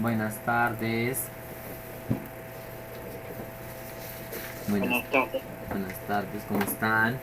Buenas tardes. Buenas, Buenas tardes. buenas tardes, ¿cómo están?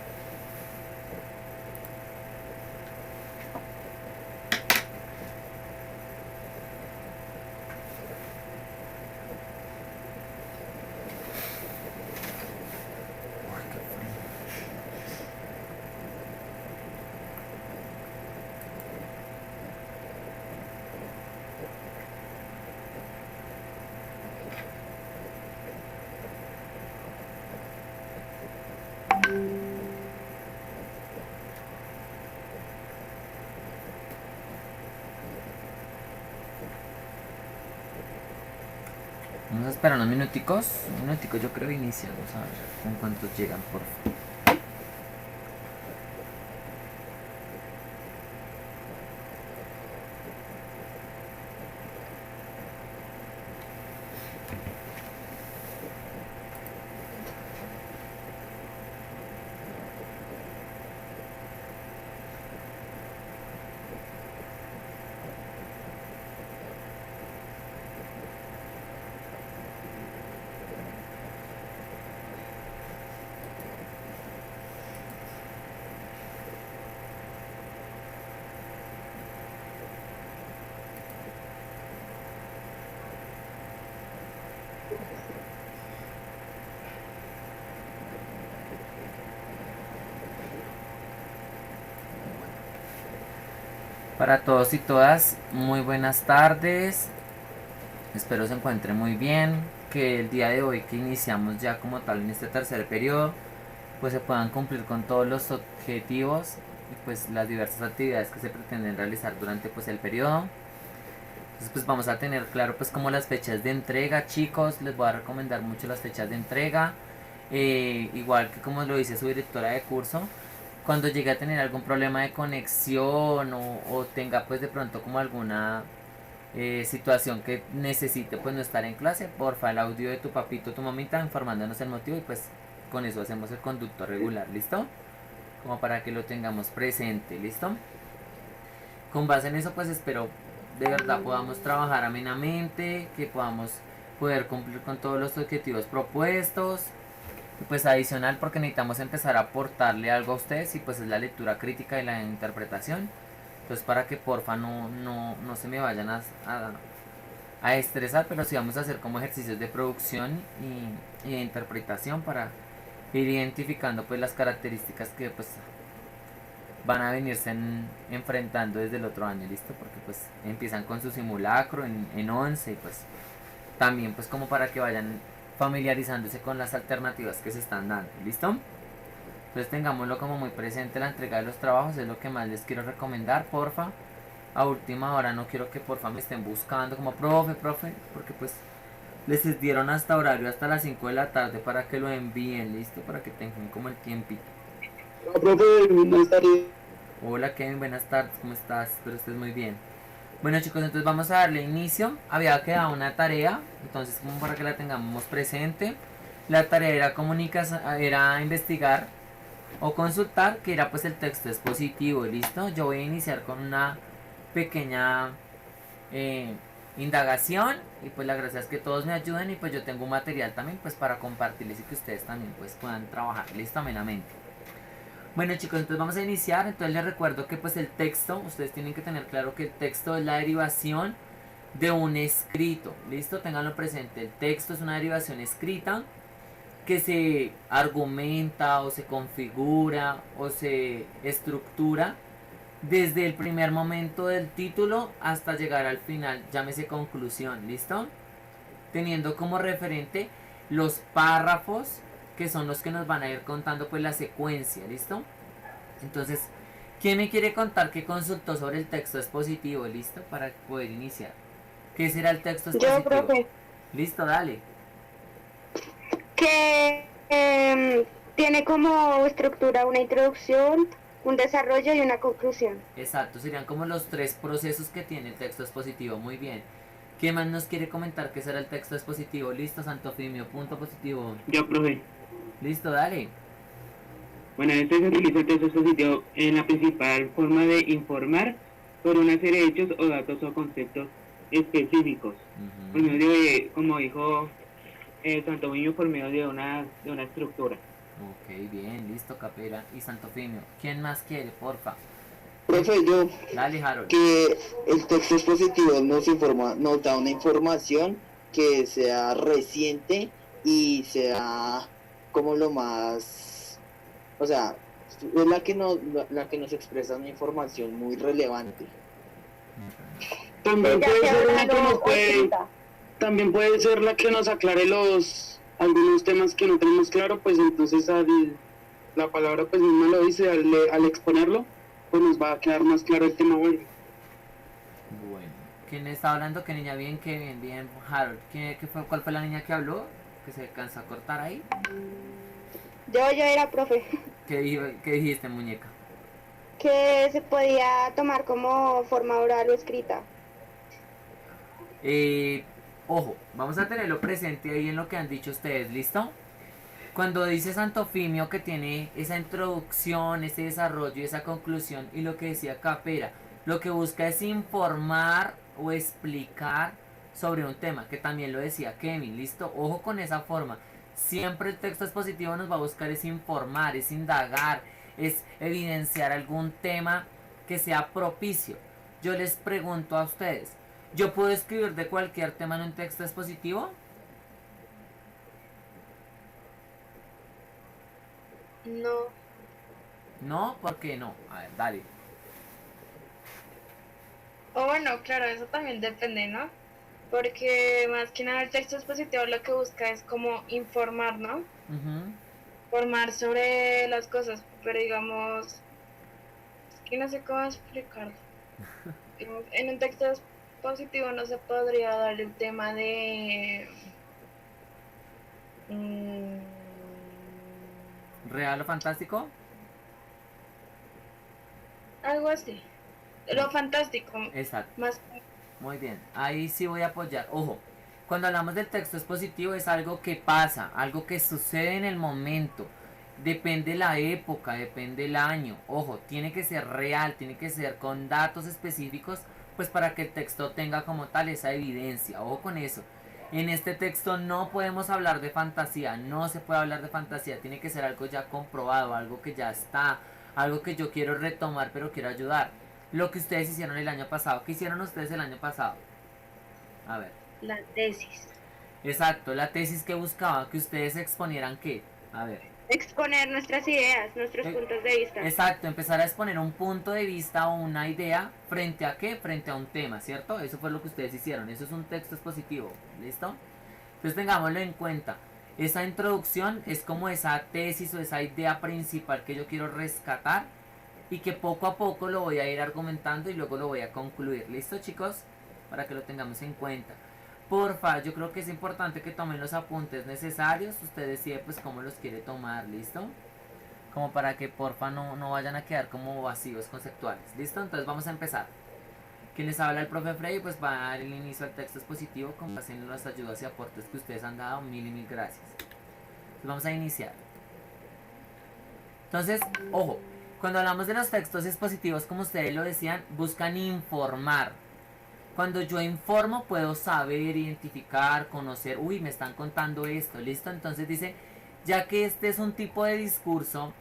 Vamos a esperar unos minuticos. Un minutico yo creo iniciamos. A ver con cuántos llegan, por favor. Para todos y todas, muy buenas tardes. Espero se encuentren muy bien. Que el día de hoy que iniciamos ya como tal en este tercer periodo, pues se puedan cumplir con todos los objetivos y pues las diversas actividades que se pretenden realizar durante pues el periodo. Entonces pues vamos a tener claro pues como las fechas de entrega, chicos. Les voy a recomendar mucho las fechas de entrega. Igual que como lo dice su directora de curso, cuando llegue a tener algún problema de conexión o tenga pues de pronto como alguna situación que necesite pues no estar en clase, porfa el audio de tu papito o tu mamita informándonos el motivo y pues con eso hacemos el conducto regular, ¿listo? Como para que lo tengamos presente, ¿listo? Con base en eso pues espero de verdad podamos trabajar amenamente, que podamos poder cumplir con todos los objetivos propuestos. Y pues adicional porque necesitamos empezar a aportarle algo a ustedes y pues es la lectura crítica y la interpretación. Entonces para que porfa no se me vayan a estresar, pero sí vamos a hacer como ejercicios de producción y de interpretación para ir identificando pues las características que pues van a venirse enfrentando desde el otro año, ¿listo? Porque pues empiezan con su simulacro en 11 y pues también pues como para que vayan familiarizándose con las alternativas que se están dando, ¿listo? Entonces tengámoslo como muy presente, la entrega de los trabajos es lo que más les quiero recomendar, porfa. A última hora no quiero que porfa me estén buscando como profe, porque pues les dieron hasta horario hasta las 5 de la tarde para que lo envíen, ¿listo? Para que tengan como el tiempito. No, profe, buenas tardes. Hola Kevin, buenas tardes, ¿cómo estás? Espero estés muy bien. Bueno chicos, entonces vamos a darle inicio. Había quedado una tarea, entonces como para que la tengamos presente. La tarea era investigar o consultar, que era pues el texto expositivo, ¿listo? Yo voy a iniciar con una pequeña eh, indagación y pues la gracia es que todos me ayuden y pues yo tengo un material también pues para compartirles y que ustedes también pues puedan trabajar, ¿listo? Amenamente. Bueno chicos, entonces vamos a iniciar. Entonces les recuerdo que pues el texto, ustedes tienen que tener claro que el texto es la derivación de un escrito, ¿listo? Ténganlo presente, el texto es una derivación escrita que se argumenta o se configura o se estructura desde el primer momento del título hasta llegar al final, llámese conclusión, ¿listo? Teniendo como referente los párrafos que son los que nos van a ir contando pues la secuencia, ¿listo? Entonces, ¿quién me quiere contar qué consultó sobre el texto expositivo? ¿Listo? Para poder iniciar. ¿Qué será el texto Yo, expositivo? profe, Listo, dale. que tiene como estructura una introducción, un desarrollo y una conclusión. Exacto, serían como los tres procesos que tiene el texto expositivo. Muy bien. ¿Qué más nos quiere comentar qué será el texto expositivo? Listo, Santofimio, punto positivo. Yo, profe. Listo, dale. Bueno, este se utiliza el texto expositivo en la principal forma de informar sobre una serie de hechos o datos o conceptos específicos, por Ujú. medio de, como dijo Santomino, por medio de una estructura. Ok, bien, listo, Capela. Y Santofimio. ¿Quién más quiere, porfa? ¿Quién? Profe, yo, Dale, Harold. que el texto expositivo nos da una información que sea reciente y sea como lo más, o sea, es la que nos expresa una información muy relevante. También Ya puede sea ser una que oral nos o puede, escrita. también puede ser la que nos aclare algunos temas que no tenemos claro, pues entonces la palabra pues misma lo dice, al exponerlo, pues nos va a quedar más claro el tema. Bueno, Bueno. ¿Quién está hablando? ¿Qué niña? Bien, qué bien, bien, Harold. ¿Cuál fue la niña que habló? Que se alcanzó a cortar ahí. Yo era profe. ¿Qué dijiste, muñeca? Que se podía tomar como forma oral o escrita. Eh, Ojo, vamos a tenerlo presente ahí en lo que han dicho ustedes, ¿listo? Cuando dice Santofimio que tiene esa introducción, ese desarrollo y esa conclusión, y lo que decía Capera, lo que busca es informar o explicar sobre un tema, que también lo decía Kevin, ¿listo? Ojo con esa forma. Siempre el texto expositivo nos va a buscar es informar, es indagar, es evidenciar algún tema que sea propicio. Yo les pregunto a ustedes, ¿yo puedo escribir de cualquier tema en un texto expositivo? No, No, ¿por qué no? A ver, dale. o bueno, claro, eso también depende, ¿no? Porque más que nada el texto expositivo lo que busca es como informar, ¿no? Ujú. Informar sobre las cosas, pero digamos, es que no sé cómo explicarlo. Digamos, en un texto expositivo no se podría dar el tema de mm, ¿Real o fantástico? algo así. Lo fantástico, Exacto. más Muy bien. Ahí sí voy a apoyar. Ojo, cuando hablamos del texto expositivo es algo que pasa, algo que sucede en el momento. Depende la época, depende el año. Ojo, tiene que ser real, tiene que ser con datos específicos, pues para que el texto tenga como tal esa evidencia. Ojo con eso. En este texto no podemos hablar de fantasía, no se puede hablar de fantasía, tiene que ser algo ya comprobado, algo que ya está, algo que yo quiero retomar pero quiero ayudar. Lo que ustedes hicieron el año pasado, ¿qué hicieron ustedes el año pasado? A ver. la tesis. Exacto, la tesis que buscaba que ustedes exponieran qué. A ver. Exponer nuestras ideas, nuestros Eh, puntos de vista. Exacto, empezar a exponer un punto de vista o una idea frente a qué, frente a un tema, ¿cierto? Eso fue lo que ustedes hicieron, eso es un texto expositivo, ¿listo? Entonces tengámoslo en cuenta. Esa introducción es como esa tesis o esa idea principal que yo quiero rescatar y que poco a poco lo voy a ir argumentando y luego lo voy a concluir. ¿Listo, chicos? Para que lo tengamos en cuenta. Porfa, yo creo que es importante que tomen los apuntes necesarios. Usted decide pues cómo los quiere tomar, ¿listo? Como para que porfa no vayan a quedar como vacíos conceptuales. ¿Listo? Entonces vamos a empezar. Quien les habla el profe Frey pues va a dar el inicio al texto expositivo con base en las ayudas y aportes que ustedes han dado. Mil y mil gracias. Entonces vamos a iniciar. Entonces, ojo, cuando hablamos de los textos expositivos, como ustedes lo decían, buscan informar. Cuando yo informo puedo saber, identificar, conocer, uy, me están contando esto, listo. Entonces dice, ya que este es un tipo de discurso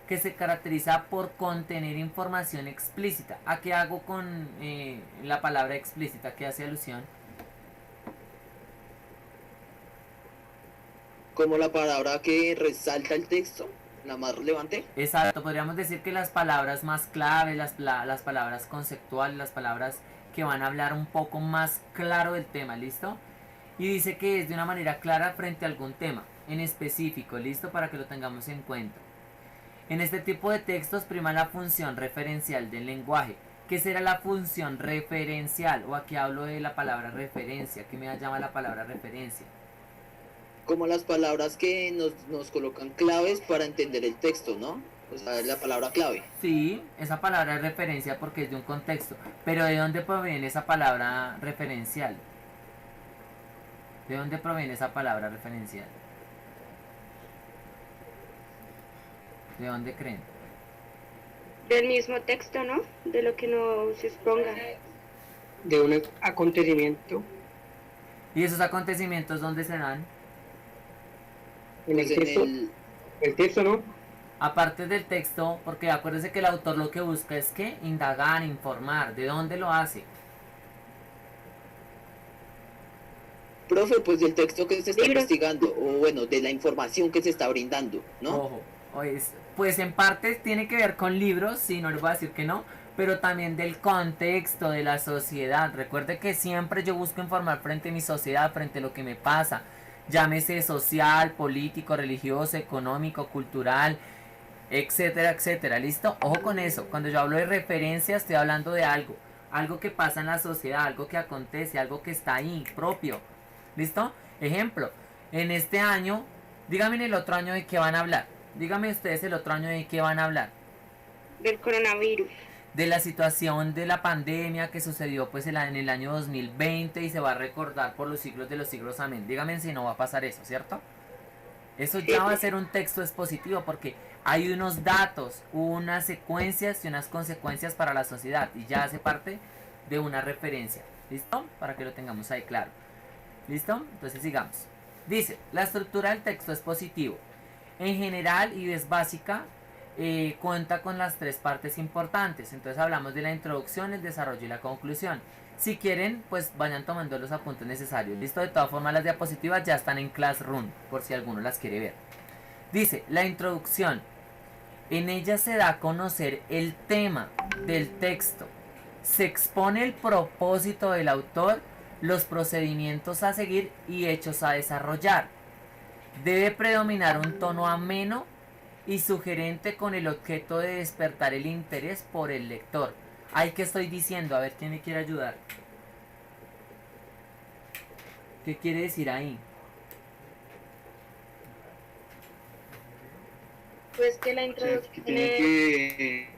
que se caracteriza por contener información explícita. ¿A qué hago con la palabra explícita? ¿Qué hace alusión? Como la palabra que resalta el texto, la más relevante. Exacto, podríamos decir que las palabras más clave, las palabras conceptuales, las palabras que van a hablar un poco más claro del tema, ¿listo? Y dice que es de una manera clara frente a algún tema en específico, ¿listo? Para que lo tengamos en cuenta. En este tipo de textos prima la función referencial del lenguaje. ¿Qué será la función referencial? O aquí hablo de la palabra referencia. ¿Qué me llama la palabra referencia? Como las palabras que nos colocan claves para entender el texto, ¿no? O sea, la palabra clave. Sí, esa palabra es referencia porque es de un contexto. Pero ¿de dónde proviene esa palabra referencial? ¿De dónde proviene esa palabra referencial? ¿De dónde creen? Del mismo texto, ¿no? De lo que nos exponga. de un acontecimiento ¿Y esos acontecimientos dónde se dan? en Pues el en texto, el texto, ¿no? Aparte del texto, porque acuérdese que el autor lo que busca es que indagar, informar. ¿De dónde lo hace? profe, pues del texto que se está Libros. investigando, o bueno, de la información que se está brindando, ¿no? Ojo, pues en parte tiene que ver con libros, sí, no les voy a decir que no, pero también del contexto de la sociedad. Recuerde que siempre yo busco informar frente a mi sociedad, frente a lo que me pasa, llámese social, político, religioso, económico, cultural, etcétera, etcétera. ¿Listo? Ojo con eso. Cuando yo hablo de referencia estoy hablando de algo, algo que pasa en la sociedad, algo que acontece, algo que está ahí, propio. ¿Listo? Ejemplo, en este año, díganme en el otro año de qué van a hablar. Díganme ustedes el otro año de qué van a hablar. Del coronavirus. De la situación de la pandemia que sucedió pues en el año 2020 y se va a recordar por los siglos de los siglos. Amén. Díganme si no va a pasar eso, ¿cierto? Eso ya va a ser un texto expositivo porque hay unos datos, unas secuencias y unas consecuencias para la sociedad y ya hace parte de una referencia. ¿Listo? Para que lo tengamos ahí claro. ¿Listo? Entonces sigamos. Dice, la estructura del texto es positivo. En general y es básica, cuenta con las tres partes importantes. Entonces hablamos de la introducción, el desarrollo y la conclusión. Si quieren, pues vayan tomando los apuntes necesarios. ¿Listo? De todas formas las diapositivas ya están en Classroom, por si alguno las quiere ver. Dice, la introducción. En ella se da a conocer el tema del texto. Se expone el propósito del autor, los procedimientos a seguir y hechos a desarrollar. Debe predominar un tono ameno y sugerente con el objeto de despertar el interés por el lector. Ay, ¿qué estoy diciendo? A ver, ¿quién me quiere ayudar? ¿Qué quiere decir ahí? Pues que la O sea, que introducción tiene es... que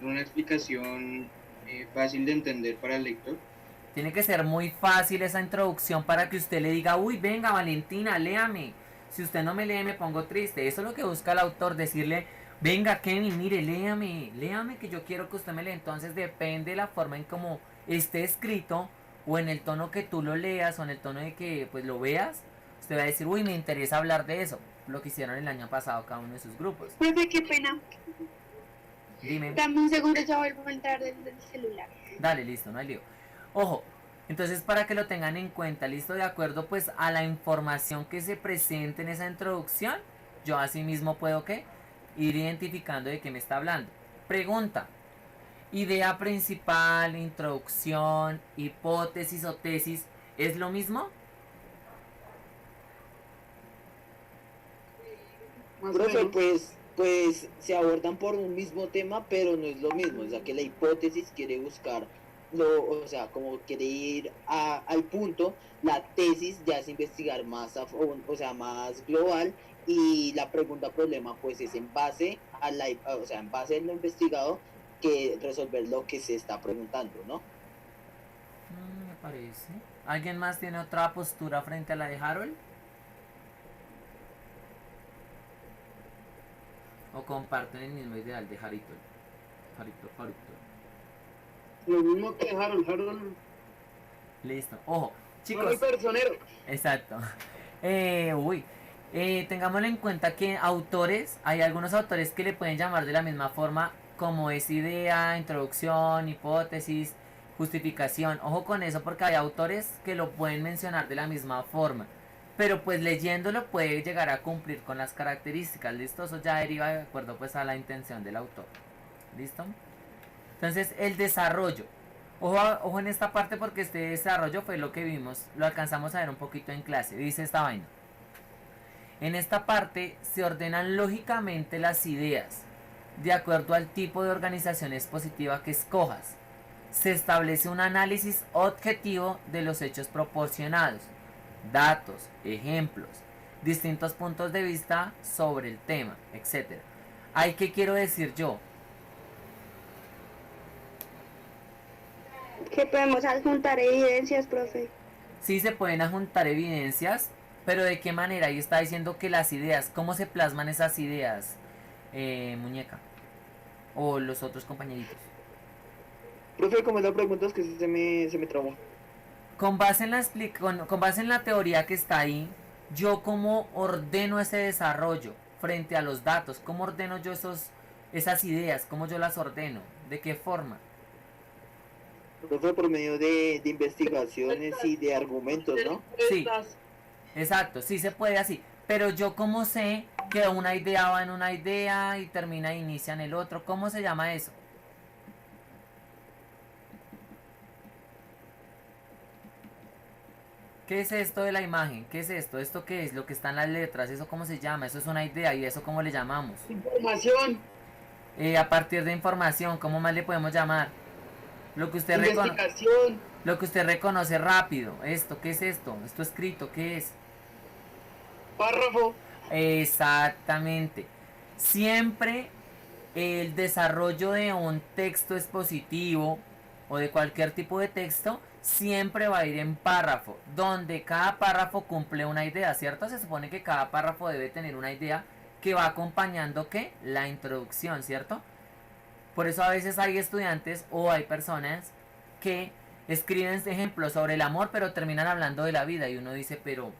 una explicación fácil de entender para el lector. Tiene que ser muy fácil esa introducción para que usted le diga, uy, venga Valentina, léame. Si usted no me lee me pongo triste. Eso es lo que busca el autor, decirle, venga Kevin, mire, léame que yo quiero que usted me lea. Entonces depende de la forma en cómo esté escrito o en el tono que tú lo leas o en el tono de que pues lo veas. Usted va a decir, uy, me interesa hablar de eso. Lo que hicieron el año pasado cada uno de sus grupos. Profe, qué pena. Dime. Dame un segundo, ya vuelvo a entrar del celular. Dale, listo, no hay lío. Ojo, entonces para que lo tengan en cuenta, listo, de acuerdo pues a la información que se presente en esa introducción, yo así mismo puedo ¿qué? Ir identificando de qué me está hablando. Pregunta, idea principal, introducción, hipótesis o tesis, ¿es lo mismo? Más o Profe, menos. pues se abordan por un mismo tema, pero no es lo mismo. O sea, que la hipótesis quiere buscar, o sea, como quiere ir al punto, la tesis ya es investigar más, o sea, más global, y la pregunta problema, pues es en base o sea, en base a lo investigado, que resolver lo que se está preguntando, ¿no? Me parece. ¿Alguien más tiene otra postura frente a la de Harold? ¿O comparten el mismo ideal de Harito? Harito. Lo mismo que Harold. Listo. Ojo, chicos. Muy personero. Exacto. Tengámoslo en cuenta que autores, hay algunos autores que le pueden llamar de la misma forma como es idea, introducción, hipótesis, justificación. Ojo con eso porque hay autores que lo pueden mencionar de la misma forma. Pero pues leyéndolo puede llegar a cumplir con las características. ¿Listo? Eso ya deriva de acuerdo pues a la intención del autor. ¿Listo? Entonces el desarrollo. Ojo en esta parte porque este desarrollo fue lo que vimos, lo alcanzamos a ver un poquito en clase. Dice esta vaina. En esta parte se ordenan lógicamente las ideas de acuerdo al tipo de organización expositiva que escojas. Se establece un análisis objetivo de los hechos proporcionados, datos, ejemplos, distintos puntos de vista sobre el tema, etc. ¿Ahí qué quiero decir yo? Que podemos adjuntar evidencias, profe. Sí se pueden adjuntar evidencias, pero ¿de qué manera? Ahí está diciendo que las ideas, ¿cómo se plasman esas ideas, muñeca? O los otros compañeritos. Profe, ¿cómo es la pregunta? Es que se me trabó. Con base en con base en la teoría que está ahí, yo cómo ordeno ese desarrollo frente a los datos, cómo ordeno yo esas ideas, cómo yo las ordeno, de qué forma. Profe, por medio de investigaciones y de argumentos, ¿no? Sí, exacto, sí se puede así. Pero yo cómo sé que una idea va en una idea y termina e inicia en el otro. ¿Cómo se llama eso? ¿Qué es esto de la imagen? ¿Qué es esto? ¿Esto qué es? Lo que está en las letras. ¿Eso cómo se llama? Eso es una idea. ¿Y eso cómo le llamamos? Información, A partir de información, ¿cómo más le podemos llamar? Lo que usted investigación, lo que usted reconoce rápido. Esto, ¿qué es esto? Esto escrito, ¿qué es? párrafo, Exactamente. Siempre el desarrollo de un texto expositivo o de cualquier tipo de texto siempre va a ir en párrafo, donde cada párrafo cumple una idea, ¿cierto? Se supone que cada párrafo debe tener una idea que va acompañando ¿qué? La introducción, ¿cierto? Por eso a veces hay estudiantes o hay personas que escriben ejemplos sobre el amor, pero terminan hablando de la vida y uno dice, pero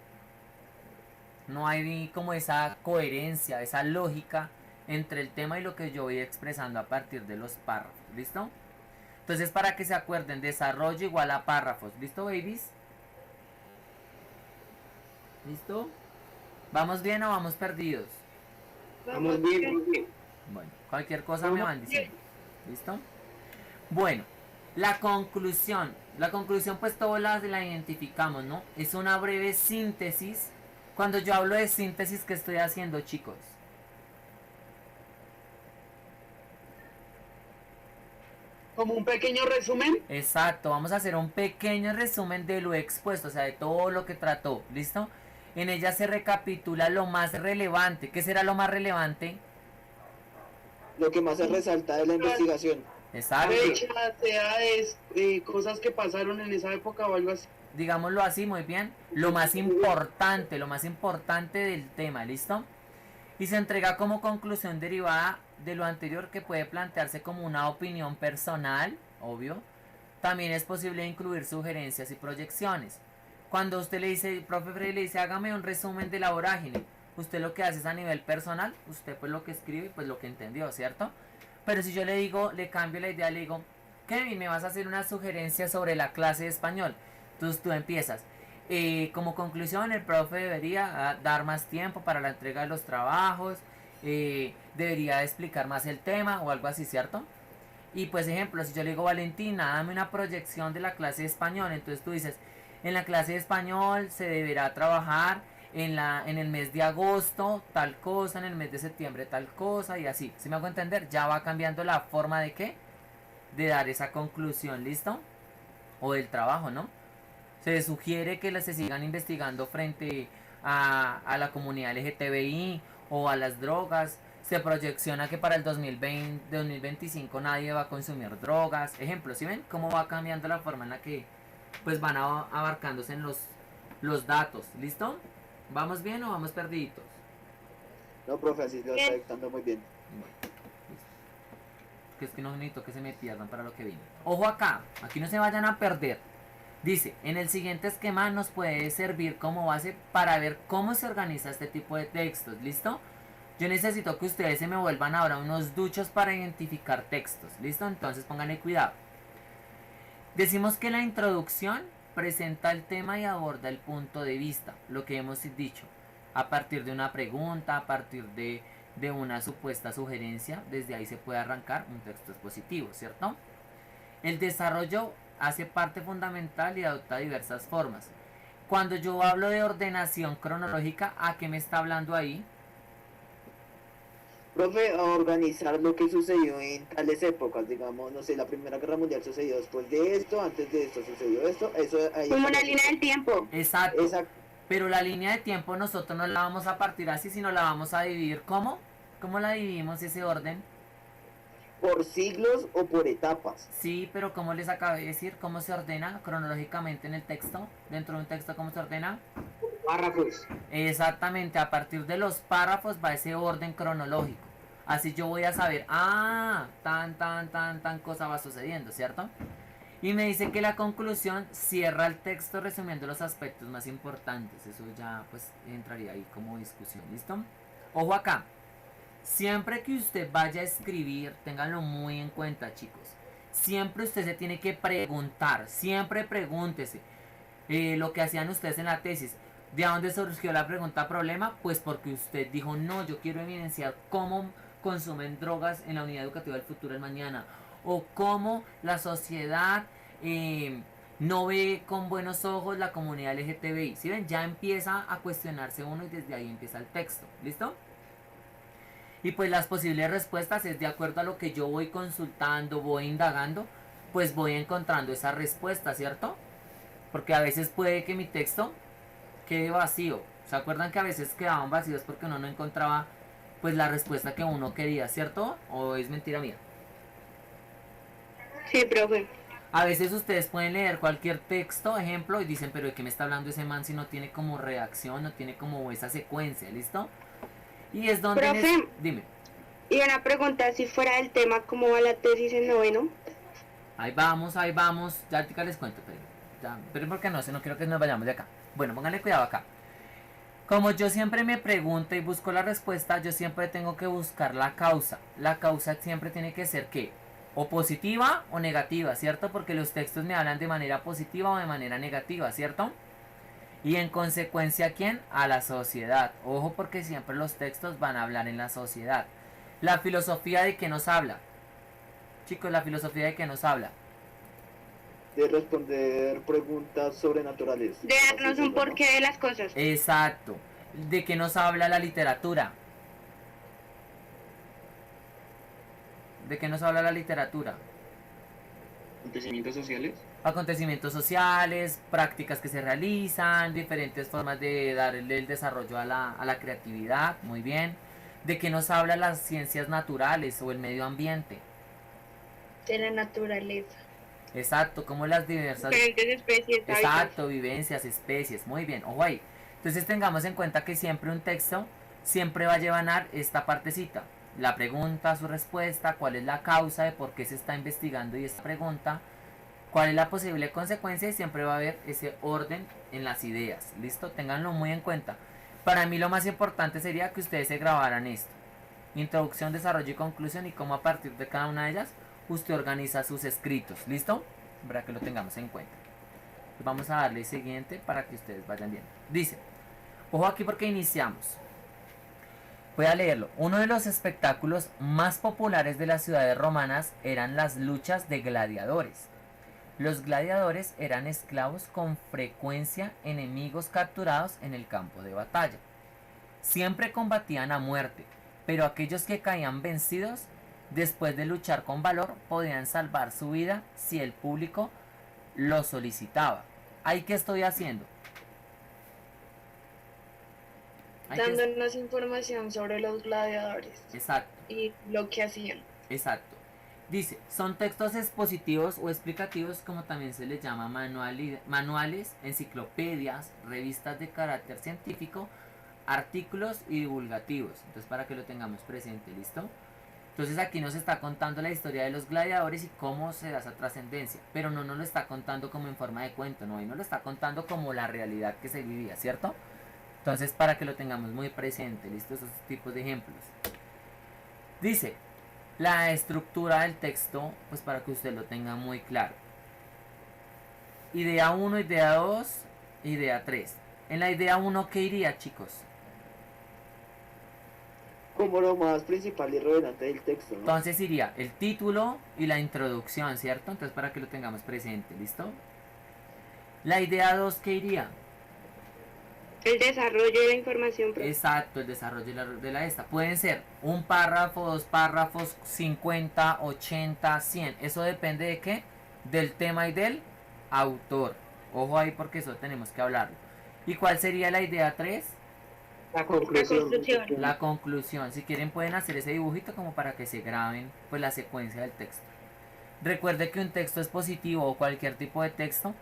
no hay como esa coherencia, esa lógica entre el tema y lo que yo voy expresando a partir de los párrafos. ¿Listo? Entonces, para que se acuerden, desarrollo igual a párrafos. ¿Listo, babies? ¿Listo? ¿Vamos bien o vamos perdidos? Vamos bien, profe. Bueno, cualquier cosa me van diciendo. ¿Listo? Bueno, la conclusión. La conclusión pues todos la identificamos, ¿no? Es una breve síntesis. Cuando yo hablo de síntesis, ¿qué estoy haciendo, chicos? como un pequeño resumen. Exacto, vamos a hacer un pequeño resumen de lo expuesto, o sea, de todo lo que trató, ¿listo? En ella se recapitula lo más relevante. ¿Qué será lo más relevante? Lo que más se resalta de la investigación. Exacto, Fechas, edades, cosas que pasaron en esa época o algo así. digámoslo así, muy bien. Lo más importante del tema, ¿listo? Y se entrega como conclusión derivada de lo anterior que puede plantearse como una opinión personal, obvio. También es posible incluir sugerencias y proyecciones. Cuando usted le dice, profe Freddy le dice, hágame un resumen de la vorágine, usted lo que hace es a nivel personal, usted pues lo que escribe, pues lo que entendió, ¿cierto? Pero si yo le digo, le cambio la idea, le digo, Kevin, me vas a hacer una sugerencia sobre la clase de español. Entonces tú empiezas. Como conclusión, el profe debería dar más tiempo para la entrega de los trabajos, debería explicar más el tema o algo así, ¿cierto? Y pues ejemplo, si yo le digo, Valentina, dame una proyección de la clase de español, entonces tú dices, en la clase de español se deberá trabajar en el mes de agosto tal cosa, en el mes de septiembre tal cosa y así. ¿Sí me hago entender? Ya va cambiando la forma de qué, de dar esa conclusión, ¿listo? O del trabajo, ¿no? Se sugiere que se sigan investigando frente a la comunidad LGTBI o a las drogas. Se proyecciona que para el 2020, 2025 nadie va a consumir drogas. Ejemplo, ¿sí ven cómo va cambiando la forma en la que pues van abarcándose en los datos? ¿Listo? ¿Vamos bien o vamos perdiditos? No, profe, así lo está dictando muy bien. Bueno, listo. Que es que no necesito que se me pierdan para lo que viene. Ojo acá, aquí no se vayan a perder. Dice, en el siguiente esquema nos puede servir como base para ver cómo se organiza este tipo de textos, ¿listo? Yo necesito que ustedes se me vuelvan ahora unos duchos para identificar textos, ¿listo? Entonces pónganle cuidado. Decimos que la introducción presenta el tema y aborda el punto de vista, lo que hemos dicho, a partir de una pregunta, a partir de una supuesta sugerencia, desde ahí se puede arrancar un texto expositivo, ¿cierto? El desarrollo hace parte fundamental y adopta diversas formas. Cuando yo hablo de ordenación cronológica, ¿a qué me está hablando ahí? Profe, a organizar lo que sucedió en tales épocas, digamos, no sé, la Primera Guerra Mundial sucedió después de esto, antes de esto sucedió esto, eso ahí. Como una línea del tiempo. Exacto. Exacto. Pero la línea de tiempo nosotros no la vamos a partir así, sino la vamos a dividir. ¿Cómo? ¿Cómo la dividimos ese orden? Por siglos o por etapas. Sí, pero como les acabé de decir, ¿cómo se ordena cronológicamente en el texto? Dentro de un texto, ¿cómo se ordena? Párrafos. Exactamente, a partir de los párrafos va ese orden cronológico. Así yo voy a saber, tan cosa va sucediendo, ¿cierto? Y me dice que la conclusión cierra el texto resumiendo los aspectos más importantes. Eso ya pues entraría ahí como discusión, ¿listo? Ojo acá. Siempre que usted vaya a escribir, ténganlo muy en cuenta, chicos. Siempre usted se tiene que preguntar, siempre pregúntese. Lo que hacían ustedes en la tesis. ¿De dónde surgió la pregunta problema? Pues porque usted dijo, no, yo quiero evidenciar cómo consumen drogas en la unidad educativa del futuro del mañana. O cómo la sociedad no ve con buenos ojos la comunidad LGTBI. ¿Sí ven? Ya empieza a cuestionarse uno y desde ahí empieza el texto. ¿Listo? Y pues las posibles respuestas es de acuerdo a lo que yo voy consultando, voy indagando, pues voy encontrando esa respuesta, ¿cierto? Porque a veces puede que mi texto quede vacío. ¿Se acuerdan que a veces quedaban vacíos porque uno no encontraba pues la respuesta que uno quería, ¿cierto? ¿O es mentira mía? Sí, profe. A veces ustedes pueden leer cualquier texto, ejemplo, y dicen, pero ¿de qué me está hablando ese man si no tiene como reacción, no tiene como esa secuencia, ¿listo? Y es donde... Profe. Dime. Y una pregunta, si fuera el tema, ¿cómo va la tesis en noveno? Ahí vamos, ya ahorita les cuento, pero ¿por qué no? Si no quiero que nos vayamos de acá. Bueno, pónganle cuidado acá. Como yo siempre me pregunto y busco la respuesta, yo siempre tengo que buscar la causa. La causa siempre tiene que ser ¿qué? O positiva o negativa, ¿cierto? Porque los textos me hablan de manera positiva o de manera negativa, ¿cierto? Y en consecuencia, ¿a quién? A la sociedad. Ojo porque siempre los textos van a hablar en la sociedad. La filosofía de qué nos habla. Chicos, la filosofía de qué nos habla. De responder preguntas sobrenaturales. De darnos un porqué de las cosas. Exacto. ¿De qué nos habla la literatura? ¿De qué nos habla la literatura? Acontecimientos sociales. Acontecimientos sociales, prácticas que se realizan, diferentes formas de darle el desarrollo a la creatividad, muy bien. ¿De qué nos habla las ciencias naturales o el medio ambiente? De la naturaleza. Exacto, como las diversas... Diferentes especies. Exacto, vivencias, especies, muy bien, ojo ahí. Entonces tengamos en cuenta que siempre un texto siempre va a llevar esta partecita. La pregunta, su respuesta, cuál es la causa de por qué se está investigando y esta pregunta, cuál es la posible consecuencia y siempre va a haber ese orden en las ideas. ¿Listo? Ténganlo muy en cuenta. Para mí lo más importante sería que ustedes se grabaran esto. Introducción, desarrollo y conclusión y cómo a partir de cada una de ellas usted organiza sus escritos. ¿Listo? Para que lo tengamos en cuenta. Vamos a darle siguiente para que ustedes vayan viendo. Dice, ojo aquí porque iniciamos. Voy a leerlo. Uno de los espectáculos más populares de las ciudades romanas eran las luchas de gladiadores. Los gladiadores eran esclavos con frecuencia enemigos capturados en el campo de batalla. Siempre combatían a muerte, pero aquellos que caían vencidos, después de luchar con valor, podían salvar su vida si el público lo solicitaba. ¿Ahí qué estoy haciendo? Dándonos información sobre los gladiadores. Exacto. Y lo que hacían. Exacto. Dice, son textos expositivos o explicativos, como también se les llama manuales, enciclopedias, revistas de carácter científico, artículos y divulgativos. Entonces, para que lo tengamos presente, ¿listo? Entonces aquí nos está contando la historia de los gladiadores y cómo se da esa trascendencia, pero no nos lo está contando como en forma de cuento, no, y nos lo está contando como la realidad que se vivía, ¿cierto? Entonces, para que lo tengamos muy presente, ¿listo? Esos tipos de ejemplos. Dice, la estructura del texto, pues para que usted lo tenga muy claro. Idea 1, idea 2, idea 3. En la idea 1, ¿qué iría, chicos? Como lo más principal y relevante del texto, ¿no? Entonces iría el título y la introducción, ¿cierto? Entonces para que lo tengamos presente, ¿listo? La idea 2, ¿qué iría? El desarrollo de la información. Exacto, el desarrollo de la esta. Pueden ser un párrafo, 2 párrafos, 50, 80, 100. Eso depende de qué? Del tema y del autor. Ojo ahí porque eso tenemos que hablarlo. ¿Y cuál sería la idea 3? La conclusión. La conclusión. Si quieren pueden hacer ese dibujito como para que se graben pues la secuencia del texto. Recuerde que un texto es positivo o cualquier tipo de texto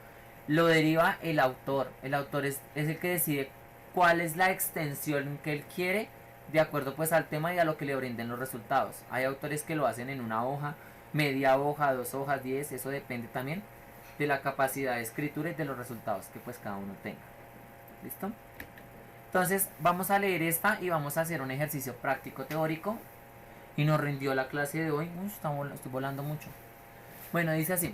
lo deriva el autor. El autor es el que decide cuál es la extensión que él quiere de acuerdo pues al tema y a lo que le brinden los resultados. Hay autores que lo hacen en una hoja, media hoja, 2 hojas, 10, eso depende también de la capacidad de escritura y de los resultados que pues cada uno tenga. ¿Listo? Entonces vamos a leer esta y vamos a hacer un ejercicio práctico teórico. Y nos rindió la clase de hoy. Estoy volando mucho. Bueno, dice así.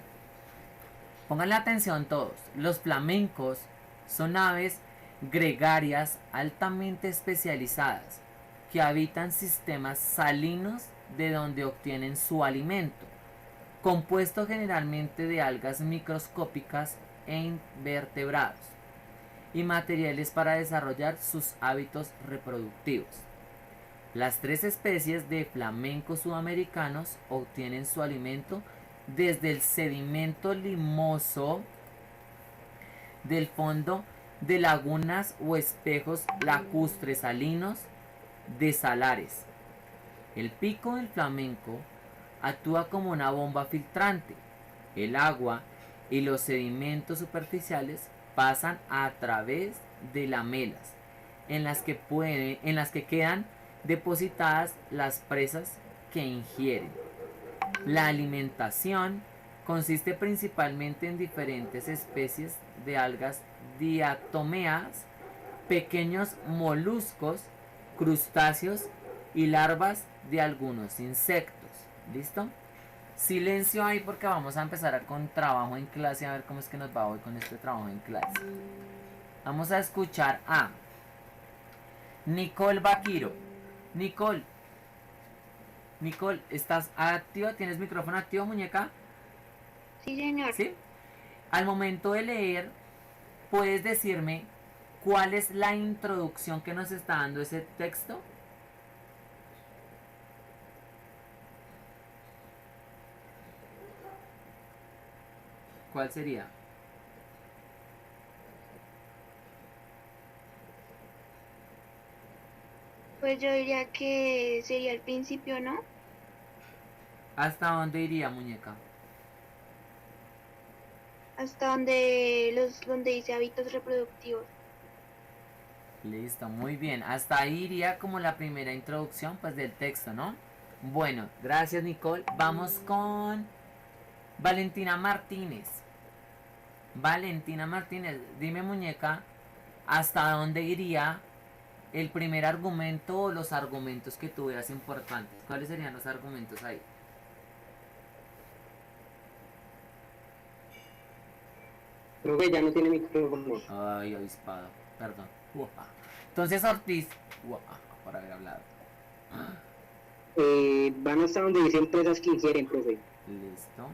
Pónganle atención todos. Los flamencos son aves gregarias altamente especializadas que habitan sistemas salinos de donde obtienen su alimento, compuesto generalmente de algas microscópicas e invertebrados, y materiales para desarrollar sus hábitos reproductivos. Las 3 especies de flamencos sudamericanos obtienen su alimento desde el sedimento limoso del fondo de lagunas o espejos lacustres salinos de salares. El pico del flamenco actúa como una bomba filtrante. El agua y los sedimentos superficiales pasan a través de lamelas en las que quedan depositadas las presas que ingieren. La alimentación consiste principalmente en diferentes especies de algas diatomeas, pequeños moluscos, crustáceos y larvas de algunos insectos. ¿Listo? Silencio ahí porque vamos a empezar con trabajo en clase, a ver cómo es que nos va hoy con este trabajo en clase. Vamos a escuchar a Nicole Vaquiro. Nicole, ¿estás activa? ¿Tienes micrófono activo, muñeca? Sí, señor. ¿Sí? Al momento de leer, ¿puedes decirme cuál es la introducción que nos está dando ese texto? ¿Cuál sería? Pues yo diría que sería el principio, ¿no? ¿Hasta dónde iría, muñeca? Hasta donde dice hábitos reproductivos. Listo, muy bien. Hasta ahí iría como la primera introducción pues del texto, ¿no? Bueno, gracias Nicole. Vamos con Valentina Martínez. Valentina Martínez, dime muñeca, ¿hasta dónde iría el primer argumento o los argumentos que tú veas importantes? ¿Cuáles serían los argumentos ahí? Creo que ya no tiene micrófono. Ay, avispado, perdón. Uaja. Entonces Ortiz, por haber hablado. Van hasta donde dicen presas que ingieren, profe. Listo.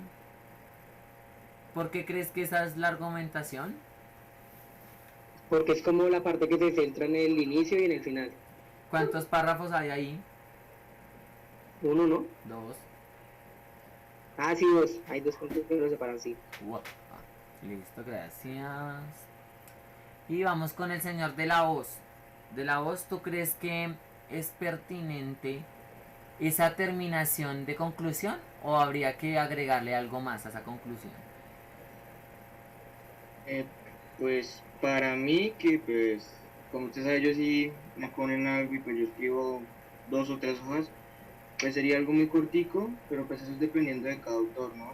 ¿Por qué crees que esa es la argumentación? Porque es como la parte que se centra en el inicio y en el final. ¿Cuántos párrafos hay ahí? Uno, ¿no? 2. Ah, sí, 2. Hay 2 puntos que lo separan, sí. Listo, gracias. Y vamos con el señor de la voz. De la voz, ¿tú crees que es pertinente esa terminación de conclusión o habría que agregarle algo más a esa conclusión? Pues para mí que pues como usted sabe yo sí me ponen algo y pues yo escribo 2 o 3 hojas, pues sería algo muy cortico, pero pues eso es dependiendo de cada autor, ¿no?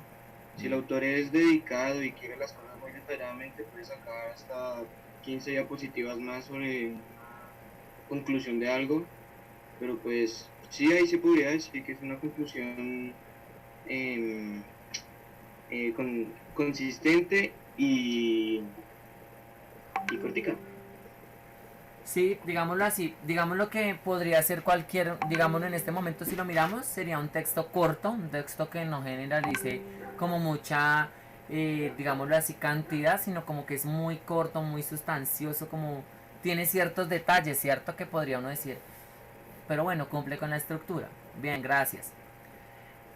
Si el autor es dedicado y quiere las cosas muy detalladamente, puede sacar hasta 15 diapositivas más sobre una conclusión de algo, pero pues sí, ahí se podría decir que es una conclusión consistente y cortica. Sí, digámoslo así, digámoslo que podría ser cualquier, digámoslo en este momento si lo miramos, sería un texto corto, un texto que no generalice como mucha, digámoslo así, cantidad, sino como que es muy corto, muy sustancioso, como tiene ciertos detalles, ¿cierto? Que podría uno decir, pero bueno, cumple con la estructura. Bien, gracias.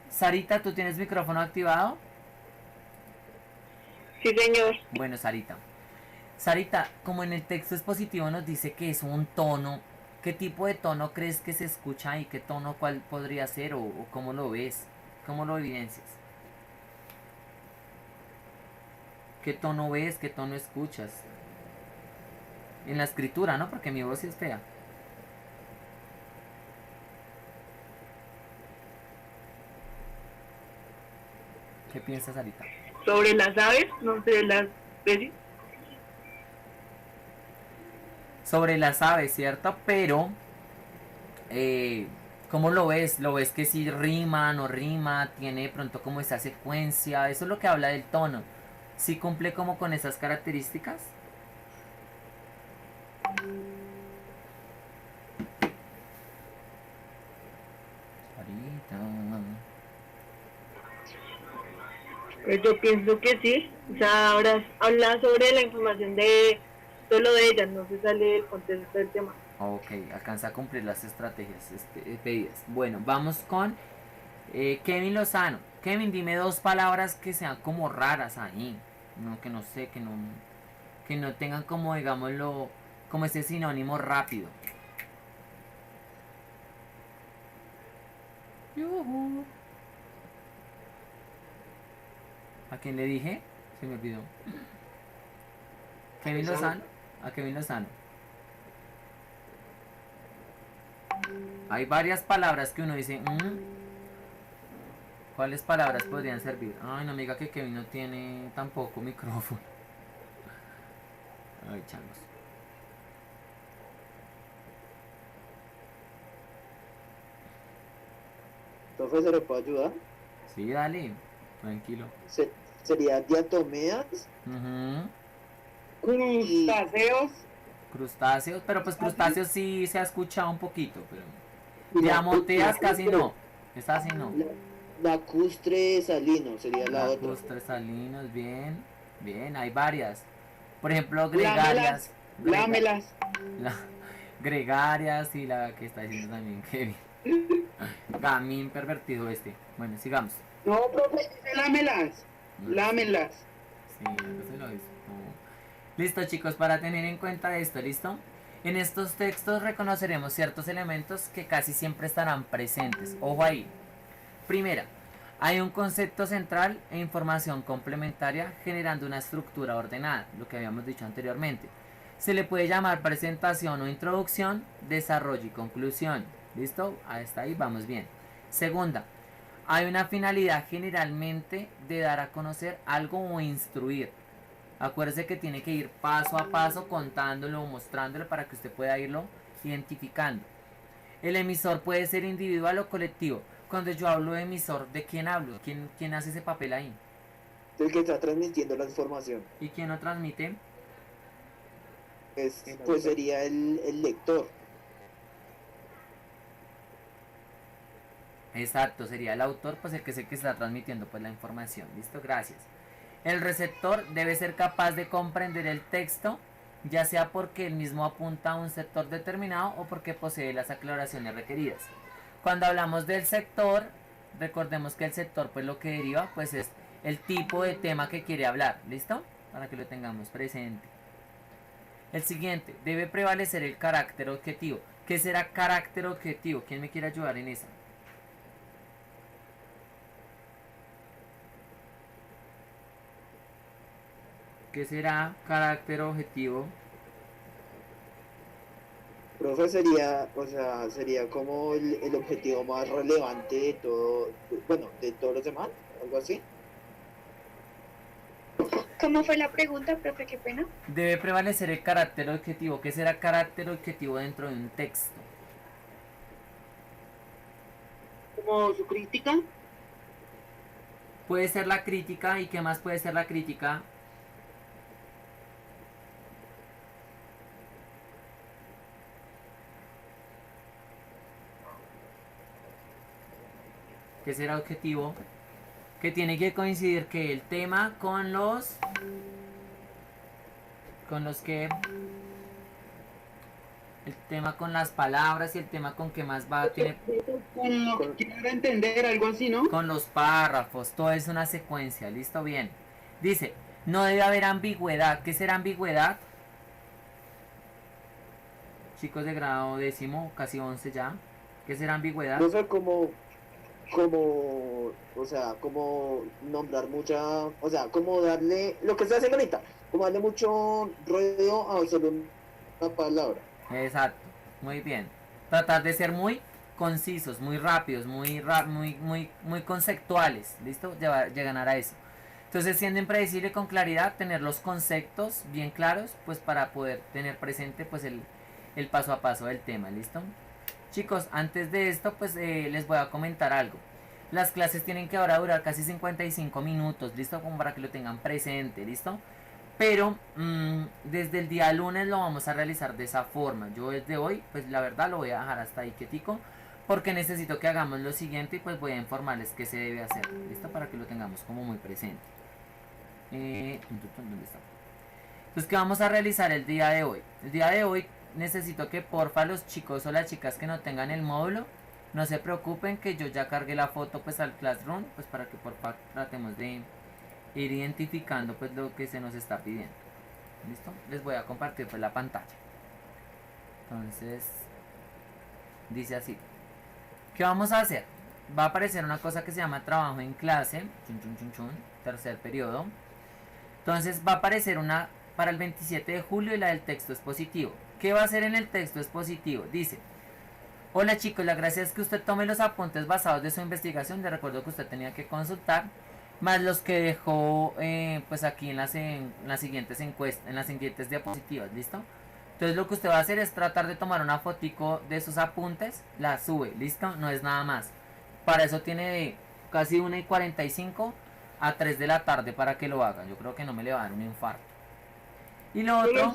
Sarita, ¿tú tienes micrófono activado? Sí, señor. Bueno, Sarita. Sarita, como en el texto expositivo nos dice que es un tono, ¿qué tipo de tono crees que se escucha ahí? ¿Qué tono cuál podría ser o cómo lo ves? ¿Cómo lo evidencias? ¿Qué tono ves? ¿Qué tono escuchas? En la escritura, ¿no? Porque mi voz sí es fea. ¿Qué piensas, Arita? Sobre las aves, no sé, las especies. Sobre las aves, ¿cierto? Pero, ¿cómo lo ves? ¿Lo ves que si rima, no rima, tiene de pronto como esa secuencia? Eso es lo que habla del tono. ¿Sí cumple como con esas características? Arita. Pues yo pienso que sí. O sea, ahora habla sobre la información de solo de ellas, no se sale del contexto del tema. Ok, alcanza a cumplir las estrategias pedidas. Bueno, vamos con Kevin Lozano. Kevin, dime dos palabras que sean como raras ahí. No, que no sé, que no tengan como, digámoslo, como ese sinónimo rápido. Yujú. ¿A quién le dije? Se me olvidó. Kevin Lozano. A Kevin Lozano. Hay varias palabras que uno dice, ¿cuáles palabras podrían servir? Ay, no me diga que Kevin no tiene tampoco micrófono. Ay, changos. Profe, ¿se le puede ayudar? Sí, dale, tranquilo. Sería diatomeas Ujú. Crustáceos. Crustáceos, pero pues crustáceos sí se ha escuchado un poquito, pero Diamoteas diamoteas casi no. Esa sí no. Lacustre salino sería la otra. Lacustres salinos, bien, bien, hay varias. Por ejemplo, Lámelas. Lámelas. la- gregarias y la que está diciendo también Kevin. Gamín pervertido este. Bueno, sigamos. No, profe, dice lámelas. Lámelas. Sí, algo se lo hizo. No. Listo, chicos, para tener en cuenta esto, ¿listo? En estos textos reconoceremos ciertos elementos que casi siempre estarán presentes. Ojo ahí. Primera, hay un concepto central e información complementaria generando una estructura ordenada, lo que habíamos dicho anteriormente. Se le puede llamar presentación o introducción, desarrollo y conclusión. ¿Listo? Hasta ahí vamos bien. Segunda, hay una finalidad generalmente de dar a conocer algo o instruir. Acuérdese que tiene que ir paso a paso contándolo o mostrándolo para que usted pueda irlo identificando. El emisor puede ser individual o colectivo. Cuando yo hablo de emisor, ¿de quién hablo? ¿Quién hace ese papel ahí? El que está transmitiendo la información. ¿Y quién lo transmite? Pues sería el lector. Exacto, sería el autor, pues el que es el que está transmitiendo pues la información. ¿Listo? Gracias. El receptor debe ser capaz de comprender el texto, ya sea porque él mismo apunta a un sector determinado o porque posee las aclaraciones requeridas. Cuando hablamos del sector, recordemos que el sector pues lo que deriva pues es el tipo de tema que quiere hablar. ¿Listo? Para que lo tengamos presente. El siguiente, debe prevalecer el carácter objetivo. ¿Qué será carácter objetivo? ¿Quién me quiere ayudar en esa? ¿Qué será carácter objetivo? Profe, sería como el objetivo más relevante de todo, bueno, de todos los demás, algo así. ¿Cómo fue la pregunta, profe? Qué pena. Debe prevalecer el carácter objetivo. ¿Qué será carácter objetivo dentro de un texto? Como su crítica. Puede ser la crítica. ¿Y qué más puede ser la crítica? ¿Qué será objetivo? Que tiene que coincidir que el tema con los que el tema con las palabras y el tema con que más va tiene Con lo que quiera entender, algo así, ¿no? con los párrafos, todo es una secuencia. ¿Listo? Bien. Dice, no debe haber ambigüedad. ¿Qué será ambigüedad? Chicos de grado décimo, casi 11 ya. ¿Qué será ambigüedad? Profe, como nombrar mucha, o sea, como darle, lo que se hace ahorita, como darle mucho ruido a solo una palabra. Exacto, muy bien. Tratar de ser muy concisos, muy rápidos, muy conceptuales, ¿listo? Llegar a eso. Entonces, siendo impredecible con claridad, tener los conceptos bien claros, pues para poder tener presente pues el paso a paso del tema, ¿listo? Chicos, antes de esto, pues les voy a comentar algo. Las clases tienen que ahora durar casi 55 minutos, ¿listo? Como para que lo tengan presente, ¿listo? Pero desde el día lunes lo vamos a realizar de esa forma. Yo desde hoy, pues la verdad lo voy a dejar hasta ahí quietico, porque necesito que hagamos lo siguiente y pues voy a informarles qué se debe hacer, ¿listo? Para que lo tengamos como muy presente. ¿Dónde está? Entonces, ¿qué vamos a realizar el día de hoy? El día de hoy necesito que porfa los chicos o las chicas que no tengan el módulo, no se preocupen que yo ya cargué la foto pues al Classroom, pues para que porfa tratemos de ir identificando pues lo que se nos está pidiendo. ¿Listo? Les voy a compartir pues la pantalla. Entonces, dice así. ¿Qué vamos a hacer? Va a aparecer una cosa que se llama trabajo en clase, tercer periodo. Entonces va a aparecer una para el 27 de julio y la del texto expositivo. ¿Qué va a hacer en el texto expositivo? Dice: hola chicos, la gracia es que usted tome los apuntes basados de su investigación. Le recuerdo que usted tenía que consultar, más los que dejó pues aquí en las siguientes encuestas, en las siguientes diapositivas, ¿listo? Entonces lo que usted va a hacer es tratar de tomar una fotico de sus apuntes, la sube, ¿listo? No es nada más. Para eso tiene de casi 1:45 a 3 de la tarde para que lo haga. Yo creo que no me le va a dar un infarto. Y lo otro...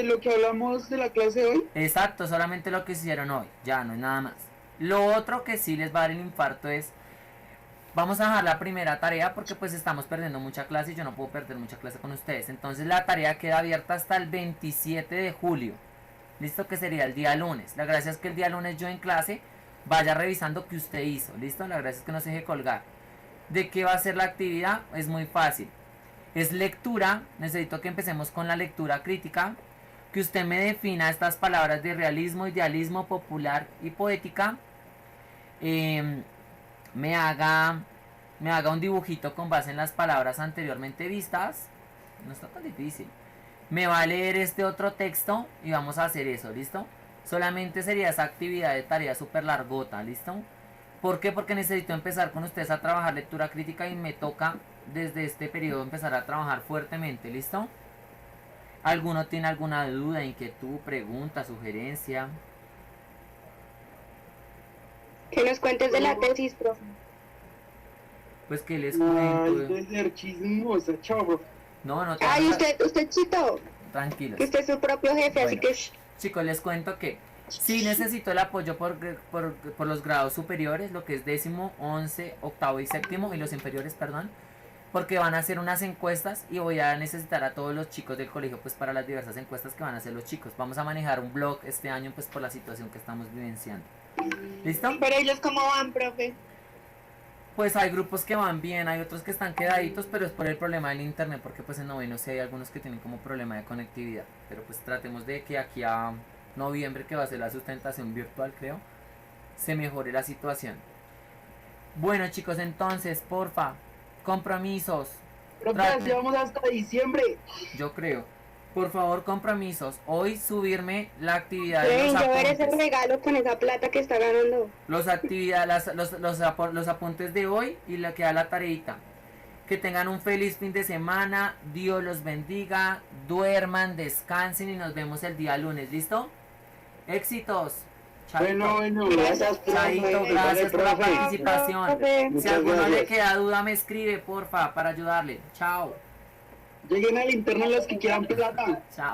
lo que hablamos de la clase de hoy. Exacto, solamente lo que hicieron hoy. Ya, no es nada más. Lo otro que sí les va a dar el infarto es... Vamos a dejar la primera tarea porque pues estamos perdiendo mucha clase y yo no puedo perder mucha clase con ustedes. Entonces la tarea queda abierta hasta el 27 de julio. ¿Listo? Que sería el día lunes. La gracia es que el día lunes yo en clase vaya revisando qué usted hizo. ¿Listo? La gracia es que no se deje colgar. ¿De qué va a ser la actividad? Es muy fácil. Es lectura. Necesito que empecemos con la lectura crítica. Que usted me defina estas palabras de realismo, idealismo, popular y poética. Me haga un dibujito con base en las palabras anteriormente vistas. No está tan difícil. Me va a leer este otro texto y vamos a hacer eso, ¿listo? Solamente sería esa actividad de tarea súper largota, ¿listo? ¿Por qué? Porque necesito empezar con ustedes a trabajar lectura crítica y me toca desde este periodo empezar a trabajar fuertemente, ¿listo? ¿Alguno tiene alguna duda, inquietud, pregunta, sugerencia? Que nos cuentes de la tesis, profe. Pues que les Ay, cuento. de ser chismosa, chavo. No te Ay, usted chito. Tranquilos. Que usted es su propio jefe, así Bueno. que... Chicos, les cuento que sí necesito el apoyo por los grados superiores, lo que es 10º, 11, 8º y 7º, y los inferiores, perdón, porque van a hacer unas encuestas y voy a necesitar a todos los chicos del colegio pues para las diversas encuestas que van a hacer los chicos. Vamos a manejar un blog este año pues por la situación que estamos vivenciando. ¿Listo? Pero ellos cómo van, profe. Pues hay grupos que van bien, hay otros que están quedaditos, pero es por el problema del internet, porque pues en noveno sí hay algunos que tienen como problema de conectividad. Pero pues tratemos de que aquí a noviembre, que va a ser la sustentación virtual, creo, se mejore la situación. Bueno chicos, entonces, porfa, compromisos. Profe, vamos hasta diciembre. Yo creo. Por favor, compromisos. Hoy subirme la actividad de Ven, los yo veré ese apuntes. regalo con esa plata que está ganando. Los apuntes de hoy y la que da la tareita. Que tengan un feliz fin de semana. Dios los bendiga. Duerman, descansen y nos vemos el día lunes. ¿Listo? Éxitos. Chaito. Bueno, Gracias, profe. Chaito, gracias por la Profe. participación. Profe. Si Muchas alguno le gracias. queda duda, me escribe, porfa, para ayudarle. Chao. lleguen al interno los que quieran plata. Chao.